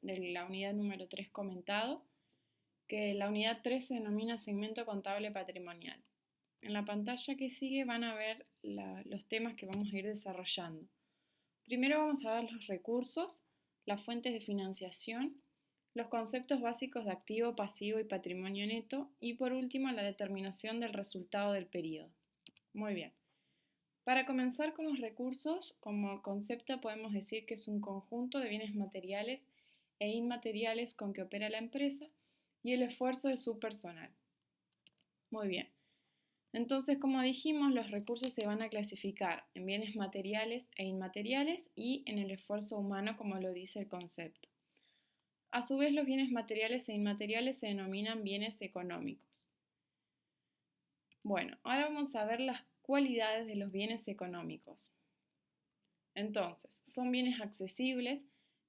de la unidad número 3 comentado, que la unidad 3 se denomina segmento contable patrimonial. En la pantalla que sigue van a ver los temas que vamos a ir desarrollando. Primero vamos a ver los recursos, las fuentes de financiación, los conceptos básicos de activo, pasivo y patrimonio neto y por último la determinación del resultado del periodo. Muy bien. Para comenzar con los recursos, como concepto podemos decir que es un conjunto de bienes materiales e inmateriales con que opera la empresa y el esfuerzo de su personal. Muy bien. Entonces, como dijimos, los recursos se van a clasificar en bienes materiales e inmateriales y en el esfuerzo humano, como lo dice el concepto. A su vez, los bienes materiales e inmateriales se denominan bienes económicos. Bueno, ahora vamos a ver las cualidades de los bienes económicos. Entonces, son bienes accesibles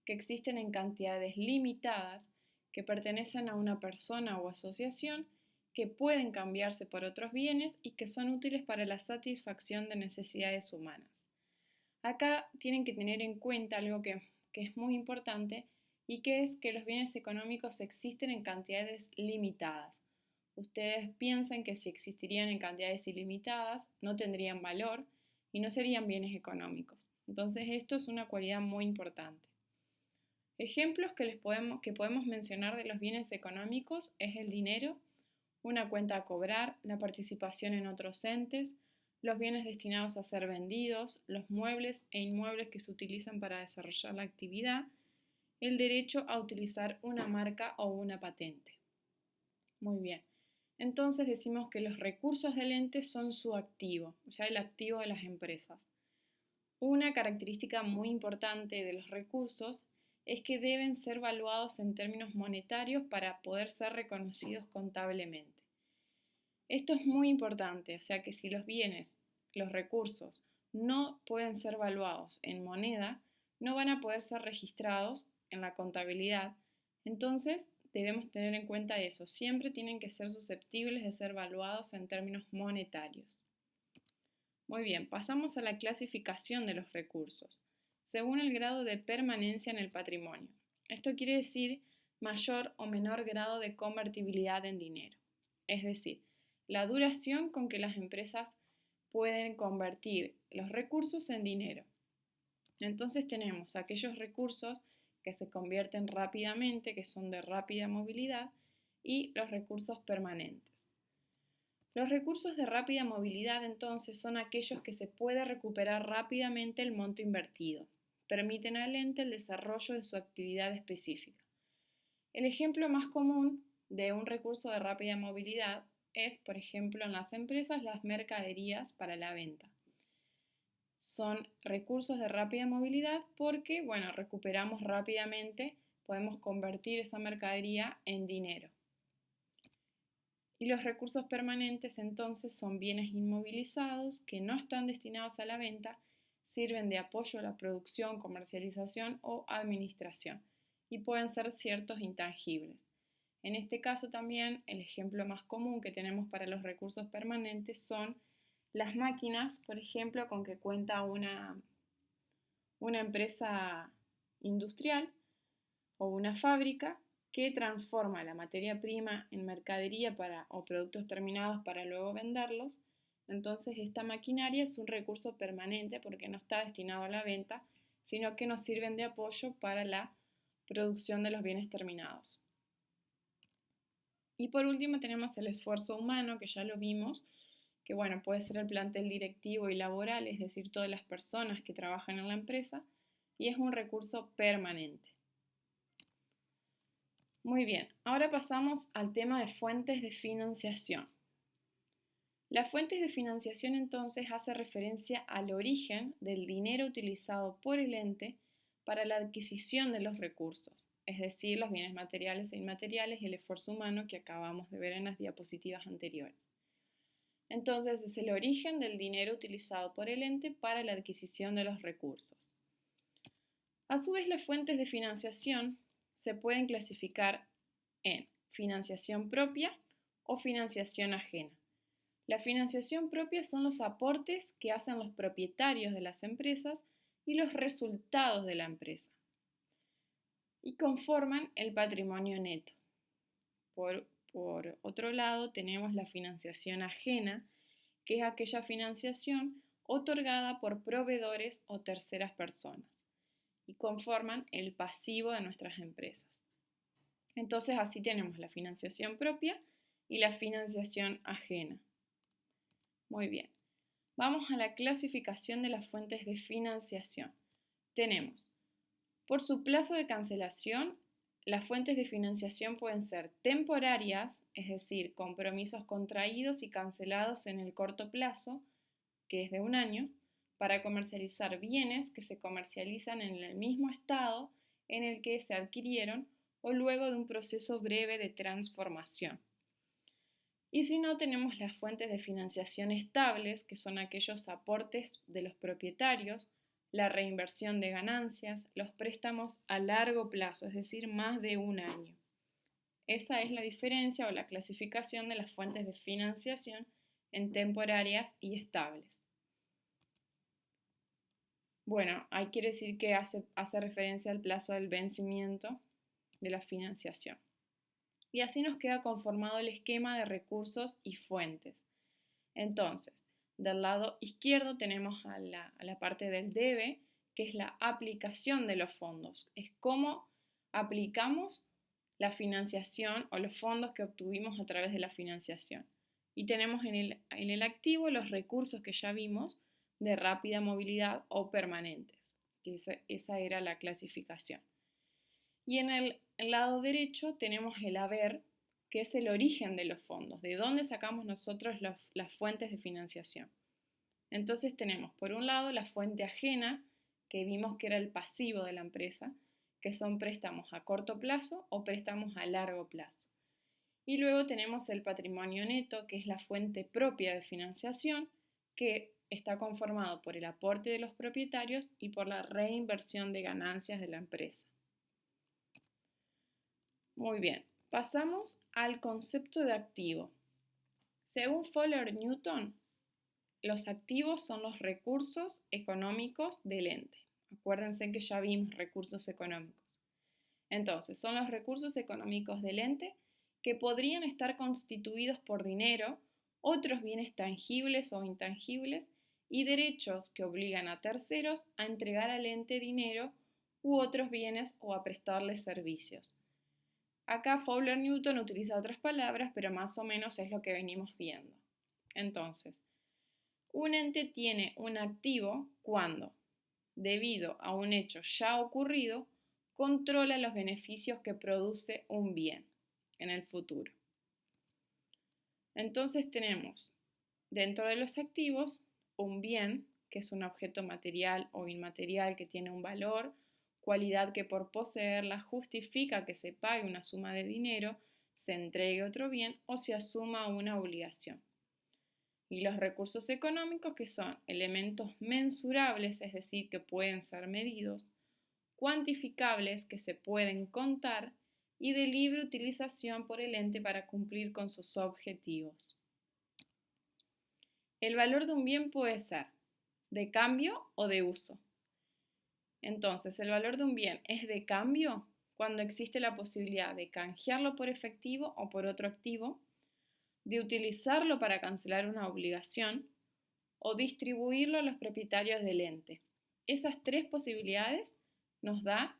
que existen en cantidades limitadas, que pertenecen a una persona o asociación, que pueden cambiarse por otros bienes y que son útiles para la satisfacción de necesidades humanas. Acá tienen que tener en cuenta algo que es muy importante y que es que los bienes económicos existen en cantidades limitadas. Ustedes piensan que si existirían en cantidades ilimitadas no tendrían valor y no serían bienes económicos. Entonces esto es una cualidad muy importante. Ejemplos que podemos mencionar de los bienes económicos es el dinero, una cuenta a cobrar, la participación en otros entes, los bienes destinados a ser vendidos, los muebles e inmuebles que se utilizan para desarrollar la actividad, el derecho a utilizar una marca o una patente. Muy bien. Entonces decimos que los recursos del ente son su activo, o sea, el activo de las empresas. Una característica muy importante de los recursos es que deben ser valuados en términos monetarios para poder ser reconocidos contablemente. Esto es muy importante, o sea que si los bienes, los recursos, no pueden ser valuados en moneda, no van a poder ser registrados en la contabilidad. Entonces, debemos tener en cuenta eso. Siempre tienen que ser susceptibles de ser valuados en términos monetarios. Muy bien, pasamos a la clasificación de los recursos, según el grado de permanencia en el patrimonio. Esto quiere decir mayor o menor grado de convertibilidad en dinero. Es decir, la duración con que las empresas pueden convertir los recursos en dinero. Entonces tenemos aquellos recursos que se convierten rápidamente, que son de rápida movilidad, y los recursos permanentes. Los recursos de rápida movilidad entonces son aquellos que se puede recuperar rápidamente el monto invertido. Permiten al ente el desarrollo de su actividad específica. El ejemplo más común de un recurso de rápida movilidad es, por ejemplo, en las empresas, las mercaderías para la venta. Son recursos de rápida movilidad porque, bueno, recuperamos rápidamente, podemos convertir esa mercadería en dinero. Y los recursos permanentes entonces son bienes inmovilizados que no están destinados a la venta, sirven de apoyo a la producción, comercialización o administración y pueden ser ciertos intangibles. En este caso también el ejemplo más común que tenemos para los recursos permanentes son las máquinas, por ejemplo, con que cuenta una empresa industrial o una fábrica que transforma la materia prima en mercadería o productos terminados para luego venderlos. Entonces esta maquinaria es un recurso permanente porque no está destinado a la venta, sino que nos sirven de apoyo para la producción de los bienes terminados. Y por último tenemos el esfuerzo humano, que ya lo vimos, que bueno, puede ser el plantel directivo y laboral, es decir, todas las personas que trabajan en la empresa, y es un recurso permanente. Muy bien, ahora pasamos al tema de fuentes de financiación. Las fuentes de financiación entonces hace referencia al origen del dinero utilizado por el ente para la adquisición de los recursos, es decir, los bienes materiales e inmateriales y el esfuerzo humano que acabamos de ver en las diapositivas anteriores. Entonces es el origen del dinero utilizado por el ente para la adquisición de los recursos. A su vez, las fuentes de financiación se pueden clasificar en financiación propia o financiación ajena. La financiación propia son los aportes que hacen los propietarios de las empresas y los resultados de la empresa. y conforman el patrimonio neto. Por otro lado, tenemos la financiación ajena, que es aquella financiación otorgada por proveedores o terceras personas y conforman el pasivo de nuestras empresas. Entonces, así tenemos la financiación propia y la financiación ajena. Muy bien. Vamos a la clasificación de las fuentes de financiación. Tenemos, por su plazo de cancelación, las fuentes de financiación pueden ser temporarias, es decir, compromisos contraídos y cancelados en el corto plazo, que es de un año, para comercializar bienes que se comercializan en el mismo estado en el que se adquirieron o luego de un proceso breve de transformación. Y si no, tenemos las fuentes de financiación estables, que son aquellos aportes de los propietarios, la reinversión de ganancias, los préstamos a largo plazo, es decir, más de un año. Esa es la diferencia o la clasificación de las fuentes de financiación en temporarias y estables. Bueno, ahí quiere decir que hace referencia al plazo del vencimiento de la financiación. Y así nos queda conformado el esquema de recursos y fuentes. Entonces, del lado izquierdo tenemos a la parte del debe, que es la aplicación de los fondos. Es cómo aplicamos la financiación o los fondos que obtuvimos a través de la financiación. Y tenemos en el activo los recursos que ya vimos de rápida movilidad o permanentes. Esa era la clasificación. Y en el lado derecho tenemos el haber, que es el origen de los fondos, de dónde sacamos nosotros las fuentes de financiación. Entonces tenemos por un lado la fuente ajena, que vimos que era el pasivo de la empresa, que son préstamos a corto plazo o préstamos a largo plazo. Y luego tenemos el patrimonio neto, que es la fuente propia de financiación, que está conformado por el aporte de los propietarios y por la reinversión de ganancias de la empresa. Muy bien, pasamos al concepto de activo. Según Fowler-Newton, los activos son los recursos económicos del ente. Acuérdense que ya vimos recursos económicos. Entonces, son los recursos económicos del ente que podrían estar constituidos por dinero, otros bienes tangibles o intangibles y derechos que obligan a terceros a entregar al ente dinero u otros bienes o a prestarles servicios. Acá Fowler-Newton utiliza otras palabras, pero más o menos es lo que venimos viendo. Entonces, un ente tiene un activo cuando, debido a un hecho ya ocurrido, controla los beneficios que produce un bien en el futuro. Entonces tenemos dentro de los activos un bien, que es un objeto material o inmaterial que tiene un valor, cualidad que por poseerla justifica que se pague una suma de dinero, se entregue otro bien o se asuma una obligación. Y los recursos económicos, que son elementos mensurables, es decir, que pueden ser medidos, cuantificables, que se pueden contar, y de libre utilización por el ente para cumplir con sus objetivos. El valor de un bien puede ser de cambio o de uso. Entonces, el valor de un bien es de cambio cuando existe la posibilidad de canjearlo por efectivo o por otro activo, de utilizarlo para cancelar una obligación o distribuirlo a los propietarios del ente. Esas tres posibilidades nos da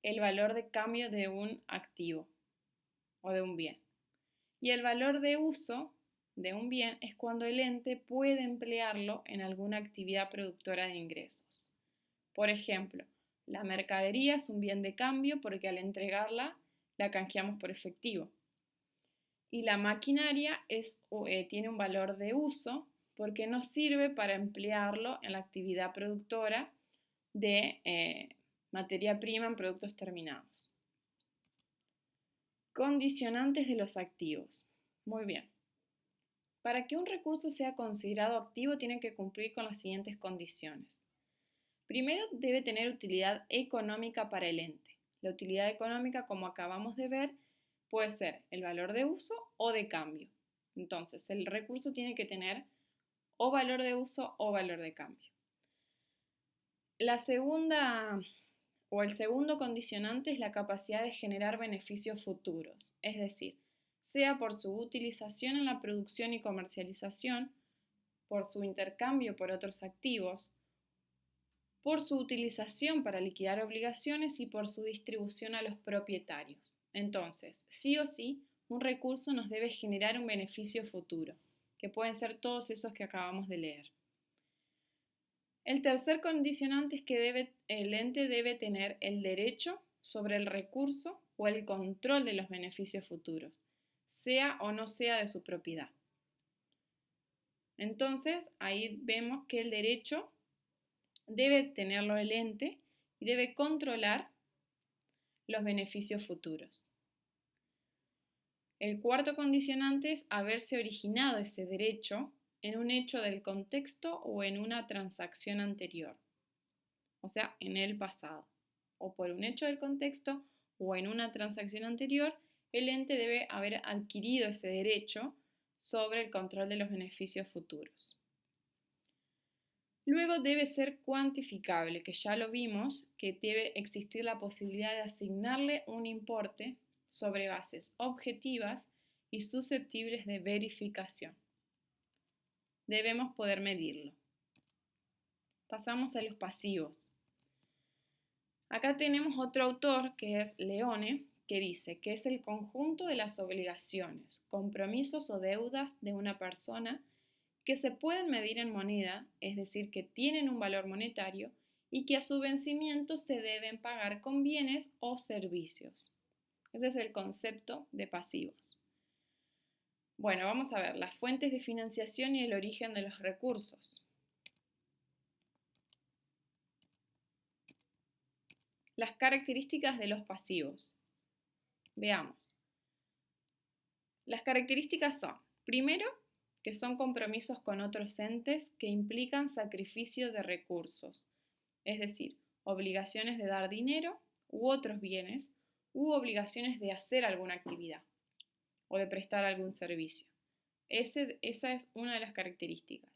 el valor de cambio de un activo o de un bien. Y el valor de uso de un bien es cuando el ente puede emplearlo en alguna actividad productora de ingresos. Por ejemplo, la mercadería es un bien de cambio porque al entregarla la canjeamos por efectivo. Y la maquinaria tiene un valor de uso porque nos sirve para emplearlo en la actividad productora de materia prima en productos terminados. Condicionantes de los activos. Muy bien. Para que un recurso sea considerado activo tiene que cumplir con las siguientes condiciones. Primero, debe tener utilidad económica para el ente. La utilidad económica, como acabamos de ver, puede ser el valor de uso o de cambio. Entonces, el recurso tiene que tener o valor de uso o valor de cambio. La segunda O el segundo condicionante es la capacidad de generar beneficios futuros, es decir, sea por su utilización en la producción y comercialización, por su intercambio por otros activos, por su utilización para liquidar obligaciones y por su distribución a los propietarios. Entonces, sí o sí, un recurso nos debe generar un beneficio futuro, que pueden ser todos esos que acabamos de leer. El tercer condicionante es que el ente debe tener el derecho sobre el recurso o el control de los beneficios futuros, sea o no sea de su propiedad. Entonces, ahí vemos que el derecho debe tenerlo el ente y debe controlar los beneficios futuros. El cuarto condicionante es haberse originado ese derecho en un hecho del contexto o en una transacción anterior, o sea, en el pasado, o por un hecho del contexto o en una transacción anterior, el ente debe haber adquirido ese derecho sobre el control de los beneficios futuros. Luego debe ser cuantificable, que ya lo vimos, que debe existir la posibilidad de asignarle un importe sobre bases objetivas y susceptibles de verificación. Debemos poder medirlo. Pasamos a los pasivos. Acá tenemos otro autor, que es Leone, que dice que es el conjunto de las obligaciones, compromisos o deudas de una persona que se pueden medir en moneda, es decir, que tienen un valor monetario y que a su vencimiento se deben pagar con bienes o servicios. Ese es el concepto de pasivos. Bueno, vamos a ver las fuentes de financiación y el origen de los recursos. Las características de los pasivos. Veamos. Las características son, primero, que son compromisos con otros entes que implican sacrificio de recursos, es decir, obligaciones de dar dinero u otros bienes, u obligaciones de hacer alguna actividad o de prestar algún servicio. Esa es una de las características.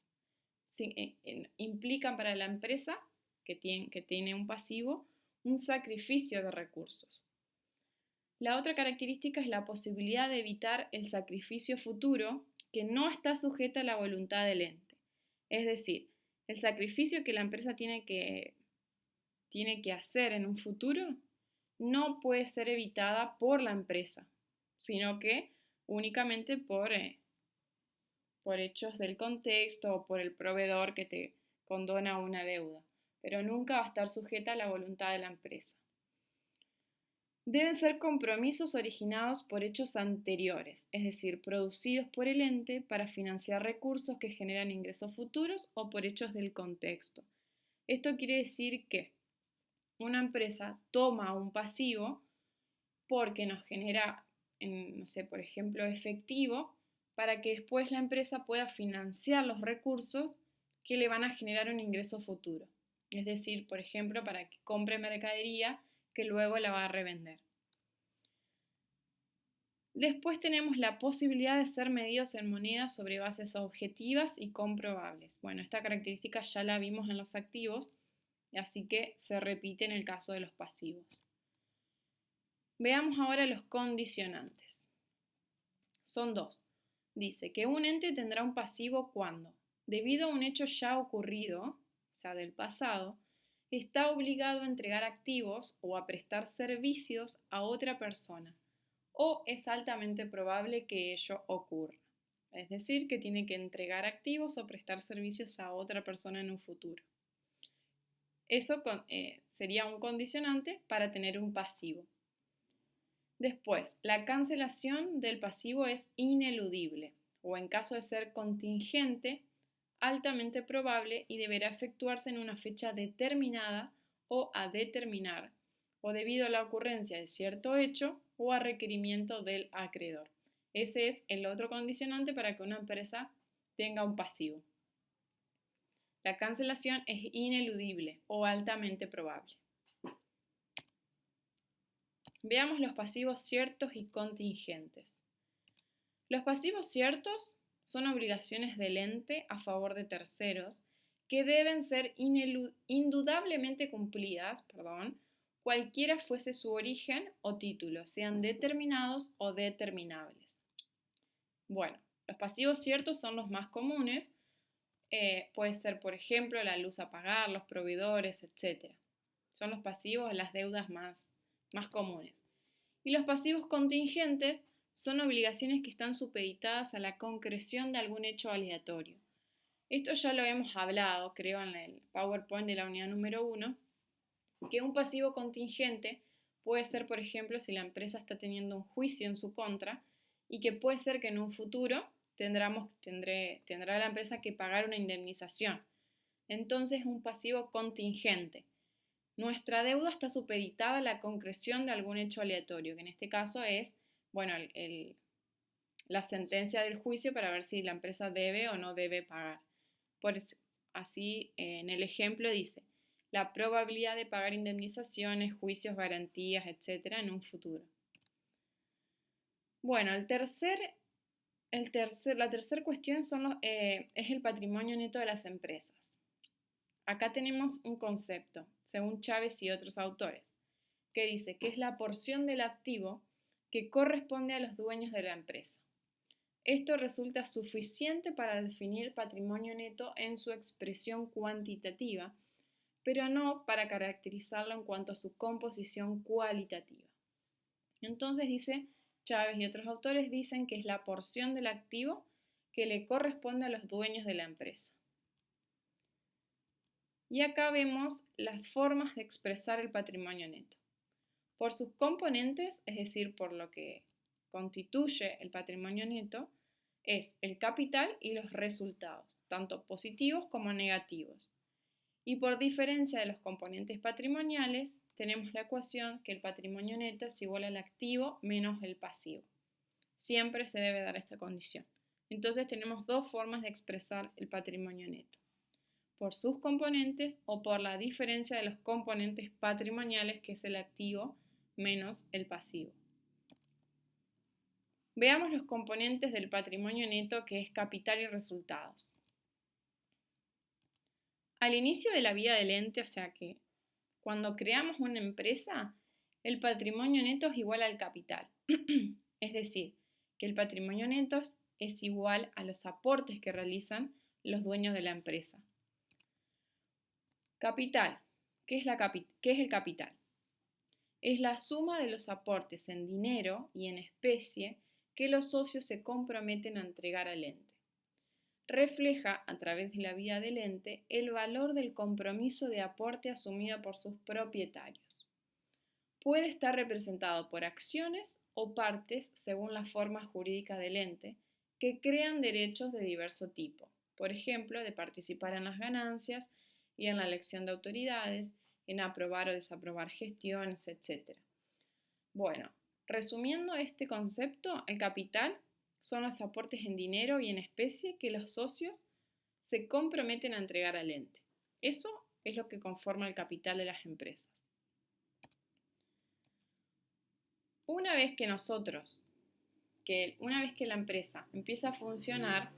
Implican para la empresa que tiene un pasivo un sacrificio de recursos. La otra característica es la posibilidad de evitar el sacrificio futuro que no está sujeta a la voluntad del ente. Es decir, el sacrificio que la empresa tiene que hacer en un futuro no puede ser evitada por la empresa, sino que únicamente por hechos del contexto o por el proveedor que te condona una deuda, pero nunca va a estar sujeta a la voluntad de la empresa. Deben ser compromisos originados por hechos anteriores, es decir, producidos por el ente para financiar recursos que generan ingresos futuros o por hechos del contexto. Esto quiere decir que una empresa toma un pasivo porque nos genera, no sé, por ejemplo, efectivo, para que después la empresa pueda financiar los recursos que le van a generar un ingreso futuro. Es decir, por ejemplo, para que compre mercadería que luego la va a revender. Después tenemos la posibilidad de ser medidos en moneda sobre bases objetivas y comprobables. Bueno, esta característica ya la vimos en los activos, así que se repite en el caso de los pasivos. Veamos ahora los condicionantes. Son dos. Dice que un ente tendrá un pasivo cuando, debido a un hecho ya ocurrido, o sea, del pasado, está obligado a entregar activos o a prestar servicios a otra persona, o es altamente probable que ello ocurra. Es decir, que tiene que entregar activos o prestar servicios a otra persona en un futuro. Eso sería un condicionante para tener un pasivo. Después, la cancelación del pasivo es ineludible o en caso de ser contingente, altamente probable y deberá efectuarse en una fecha determinada o a determinar o debido a la ocurrencia de cierto hecho o a requerimiento del acreedor. Ese es el otro condicionante para que una empresa tenga un pasivo. La cancelación es ineludible o altamente probable. Veamos los pasivos ciertos y contingentes. Los pasivos ciertos son obligaciones del ente a favor de terceros que deben ser indudablemente cumplidas, cualquiera fuese su origen o título, sean determinados o determinables. Bueno, los pasivos ciertos son los más comunes. Puede ser, por ejemplo, la luz a pagar, los proveedores, etc. Son los pasivos, las deudas más comunes. Y los pasivos contingentes son obligaciones que están supeditadas a la concreción de algún hecho aleatorio. Esto ya lo hemos hablado, creo, en el PowerPoint de la unidad número 1, que un pasivo contingente puede ser, por ejemplo, si la empresa está teniendo un juicio en su contra y que puede ser que en un futuro tendrá la empresa que pagar una indemnización. Entonces es un pasivo contingente. Nuestra deuda está supeditada a la concreción de algún hecho aleatorio, que en este caso es, bueno, la sentencia del juicio para ver si la empresa debe o no debe pagar. Así, en el ejemplo dice, la probabilidad de pagar indemnizaciones, juicios, garantías, etc. en un futuro. Bueno, la tercera cuestión es el patrimonio neto de las empresas. Acá tenemos un concepto, según Chávez y otros autores, que dice que es la porción del activo que corresponde a los dueños de la empresa. Esto resulta suficiente para definir patrimonio neto en su expresión cuantitativa, pero no para caracterizarlo en cuanto a su composición cualitativa. Entonces dice, Chávez y otros autores dicen que es la porción del activo que le corresponde a los dueños de la empresa. Y acá vemos las formas de expresar el patrimonio neto. Por sus componentes, es decir, por lo que constituye el patrimonio neto, es el capital y los resultados, tanto positivos como negativos. Y por diferencia de los componentes patrimoniales, tenemos la ecuación que el patrimonio neto es igual al activo menos el pasivo. Siempre se debe dar esta condición. Entonces tenemos dos formas de expresar el patrimonio neto: por sus componentes o por la diferencia de los componentes patrimoniales, que es el activo menos el pasivo. Veamos los componentes del patrimonio neto, que es capital y resultados. Al inicio de la vida del ente, o sea que cuando creamos una empresa, el patrimonio neto es igual al capital. Es decir, que el patrimonio neto es igual a los aportes que realizan los dueños de la empresa. Capital. ¿Qué es el capital? Es la suma de los aportes en dinero y en especie que los socios se comprometen a entregar al ente. Refleja a través de la vida del ente el valor del compromiso de aporte asumido por sus propietarios. Puede estar representado por acciones o partes según la forma jurídica del ente, que crean derechos de diverso tipo, por ejemplo, de participar en las ganancias y en la elección de autoridades, en aprobar o desaprobar gestiones, etc. Bueno, resumiendo este concepto, el capital son los aportes en dinero y en especie que los socios se comprometen a entregar al ente. Eso es lo que conforma el capital de las empresas. Una vez que la empresa empieza a funcionar,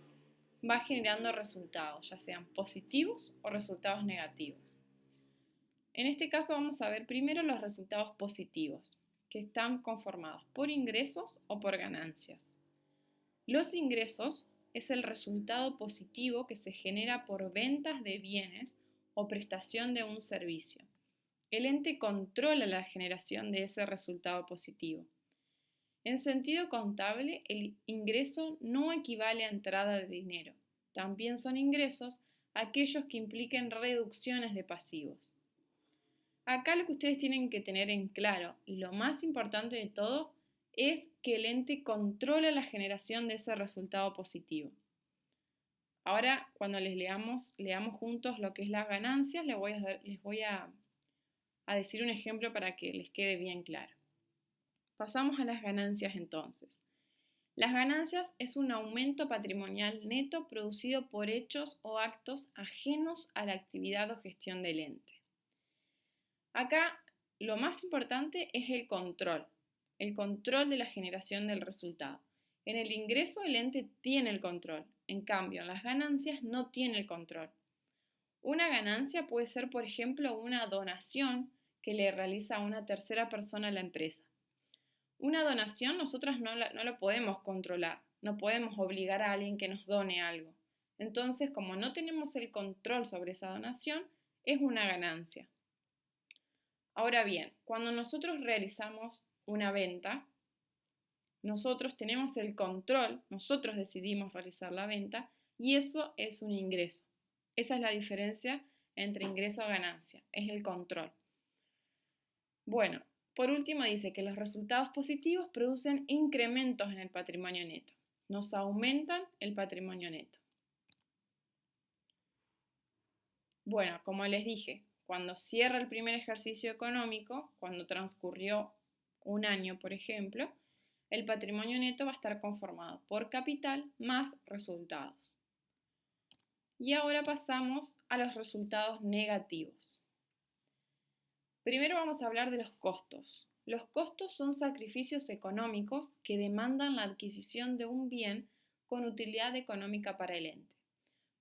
va generando resultados, ya sean positivos o resultados negativos. En este caso vamos a ver primero los resultados positivos, que están conformados por ingresos o por ganancias. Los ingresos es el resultado positivo que se genera por ventas de bienes o prestación de un servicio. El ente controla la generación de ese resultado positivo. En sentido contable, el ingreso no equivale a entrada de dinero. También son ingresos aquellos que impliquen reducciones de pasivos. Acá lo que ustedes tienen que tener en claro, y lo más importante de todo, es que el ente controla la generación de ese resultado positivo. Ahora, cuando leamos juntos lo que es las ganancias, les voy a decir un ejemplo para que les quede bien claro. Pasamos a las ganancias entonces. Las ganancias es un aumento patrimonial neto producido por hechos o actos ajenos a la actividad o gestión del ente. Acá lo más importante es el control de la generación del resultado. En el ingreso el ente tiene el control, en cambio en las ganancias no tiene el control. Una ganancia puede ser, por ejemplo, una donación que le realiza una tercera persona a la empresa. Una donación nosotros no lo podemos controlar, no podemos obligar a alguien que nos done algo. Entonces, como no tenemos el control sobre esa donación, es una ganancia. Ahora bien, cuando nosotros realizamos una venta, nosotros tenemos el control, nosotros decidimos realizar la venta y eso es un ingreso. Esa es la diferencia entre ingreso y ganancia, es el control. Bueno, por último dice que los resultados positivos producen incrementos en el patrimonio neto, nos aumentan el patrimonio neto. Bueno, como les dije, cuando cierra el primer ejercicio económico, cuando transcurrió un año, por ejemplo, el patrimonio neto va a estar conformado por capital más resultados. Y ahora pasamos a los resultados negativos. Primero vamos a hablar de los costos. Los costos son sacrificios económicos que demandan la adquisición de un bien con utilidad económica para el ente.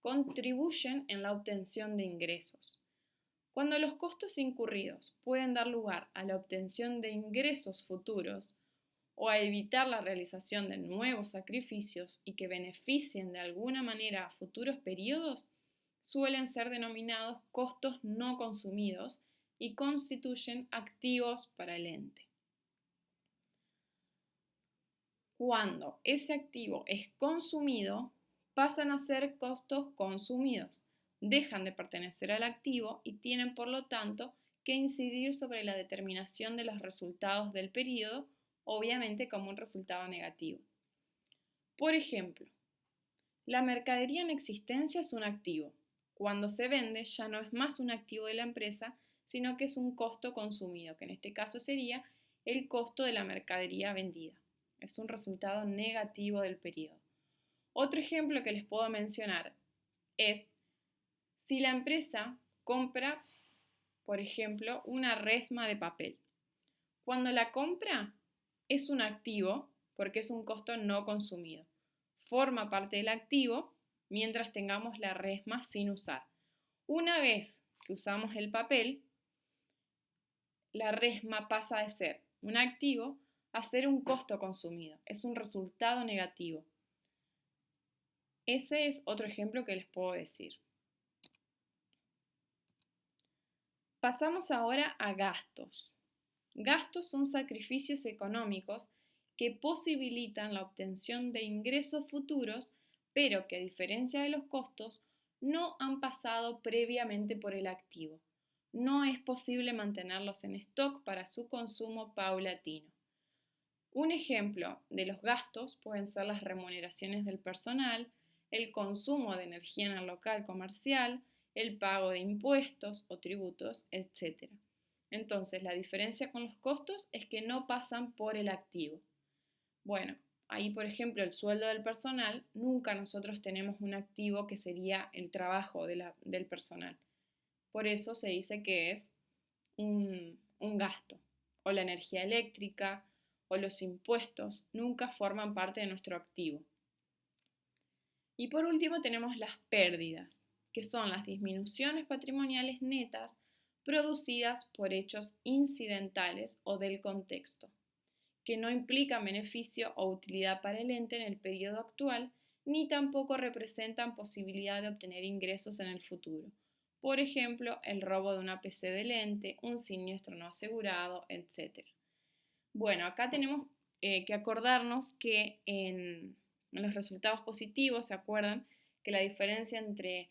Contribuyen en la obtención de ingresos. Cuando los costos incurridos pueden dar lugar a la obtención de ingresos futuros, o a evitar la realización de nuevos sacrificios y que beneficien de alguna manera a futuros periodos, suelen ser denominados costos no consumidos y constituyen activos para el ente. Cuando ese activo es consumido, pasan a ser costos consumidos, dejan de pertenecer al activo y tienen por lo tanto que incidir sobre la determinación de los resultados del periodo, obviamente como un resultado negativo. Por ejemplo, la mercadería en existencia es un activo. Cuando se vende ya no es más un activo de la empresa, sino que es un costo consumido, que en este caso sería el costo de la mercadería vendida. Es un resultado negativo del periodo. Otro ejemplo que les puedo mencionar es si la empresa compra, por ejemplo, una resma de papel. Cuando la compra es un activo porque es un costo no consumido. Forma parte del activo mientras tengamos la resma sin usar. Una vez que usamos el papel, la resma pasa de ser un activo a ser un costo consumido. Es un resultado negativo. Ese es otro ejemplo que les puedo decir. Pasamos ahora a gastos. Gastos son sacrificios económicos que posibilitan la obtención de ingresos futuros, pero que a diferencia de los costos, no han pasado previamente por el activo. No es posible mantenerlos en stock para su consumo paulatino. Un ejemplo de los gastos pueden ser las remuneraciones del personal, el consumo de energía en el local comercial, el pago de impuestos o tributos, etc. Entonces, la diferencia con los costos es que no pasan por el activo. Bueno, ahí por ejemplo el sueldo del personal, nunca nosotros tenemos un activo que sería el trabajo del personal. Por eso se dice que es un gasto. O la energía eléctrica o los impuestos nunca forman parte de nuestro activo. Y por último tenemos las pérdidas, que son las disminuciones patrimoniales netas producidas por hechos incidentales o del contexto, que no implican beneficio o utilidad para el ente en el periodo actual, ni tampoco representan posibilidad de obtener ingresos en el futuro. Por ejemplo, el robo de una PC del ente, un siniestro no asegurado, etc. Bueno, acá tenemos que acordarnos que en los resultados positivos, ¿se acuerdan? Que la diferencia entre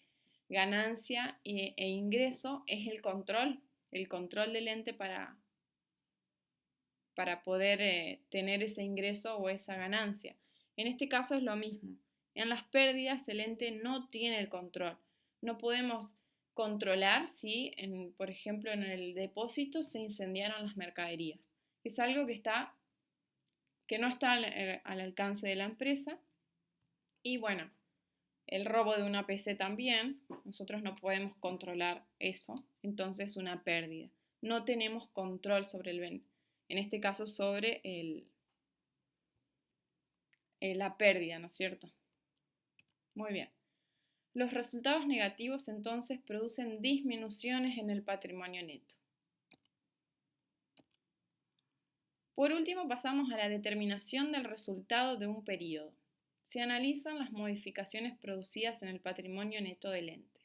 ganancia e ingreso es el control del ente para poder tener ese ingreso o esa ganancia. En este caso es lo mismo. En las pérdidas el ente no tiene el control. No podemos controlar si, por ejemplo, en el depósito se incendiaron las mercaderías. Es algo que no está al alcance de la empresa. Y bueno, el robo de una PC también, nosotros no podemos controlar eso, entonces una pérdida. No tenemos control sobre el bien, en este caso sobre la pérdida, ¿no es cierto? Muy bien. Los resultados negativos entonces producen disminuciones en el patrimonio neto. Por último, pasamos a la determinación del resultado de un periodo. Se analizan las modificaciones producidas en el patrimonio neto del ente.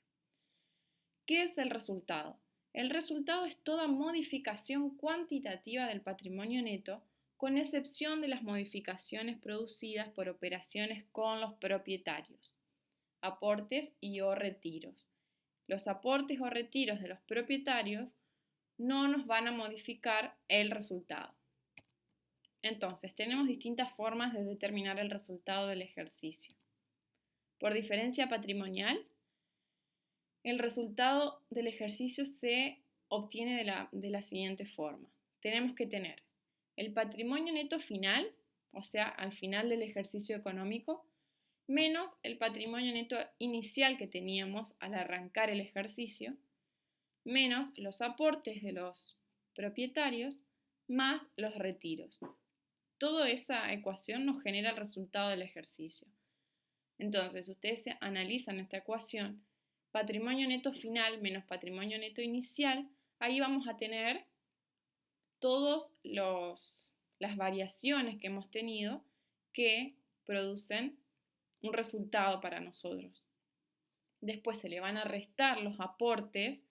¿Qué es el resultado? El resultado es toda modificación cuantitativa del patrimonio neto, con excepción de las modificaciones producidas por operaciones con los propietarios, aportes y o retiros. Los aportes o retiros de los propietarios no nos van a modificar el resultado. Entonces, tenemos distintas formas de determinar el resultado del ejercicio. Por diferencia patrimonial, el resultado del ejercicio se obtiene de la siguiente forma. Tenemos que tener el patrimonio neto final, o sea, al final del ejercicio económico, menos el patrimonio neto inicial que teníamos al arrancar el ejercicio, menos los aportes de los propietarios, más los retiros. Toda esa ecuación nos genera el resultado del ejercicio. Entonces, ustedes analizan esta ecuación, patrimonio neto final menos patrimonio neto inicial, ahí vamos a tener todas las variaciones que hemos tenido que producen un resultado para nosotros. Después se le van a restar los aportes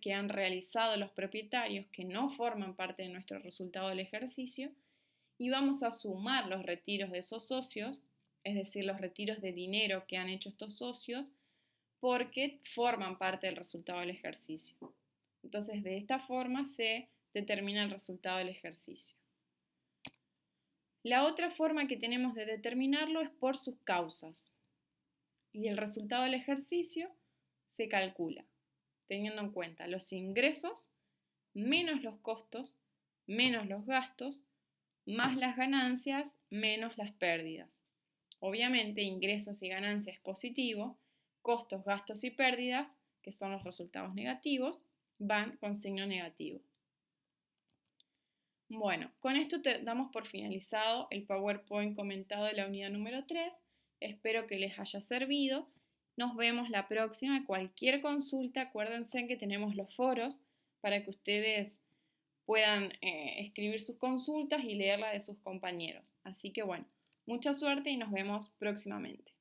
que han realizado los propietarios que no forman parte de nuestro resultado del ejercicio, y vamos a sumar los retiros de esos socios, es decir, los retiros de dinero que han hecho estos socios, porque forman parte del resultado del ejercicio. Entonces, de esta forma se determina el resultado del ejercicio. La otra forma que tenemos de determinarlo es por sus causas. Y el resultado del ejercicio se calcula teniendo en cuenta los ingresos menos los costos, menos los gastos, más las ganancias, menos las pérdidas. Obviamente, ingresos y ganancias es positivo, costos, gastos y pérdidas, que son los resultados negativos, van con signo negativo. Bueno, con esto damos por finalizado el PowerPoint comentado de la unidad número 3. Espero que les haya servido. Nos vemos la próxima. Cualquier consulta, acuérdense que tenemos los foros para que ustedes puedan escribir sus consultas y leerlas de sus compañeros. Así que bueno, mucha suerte y nos vemos próximamente.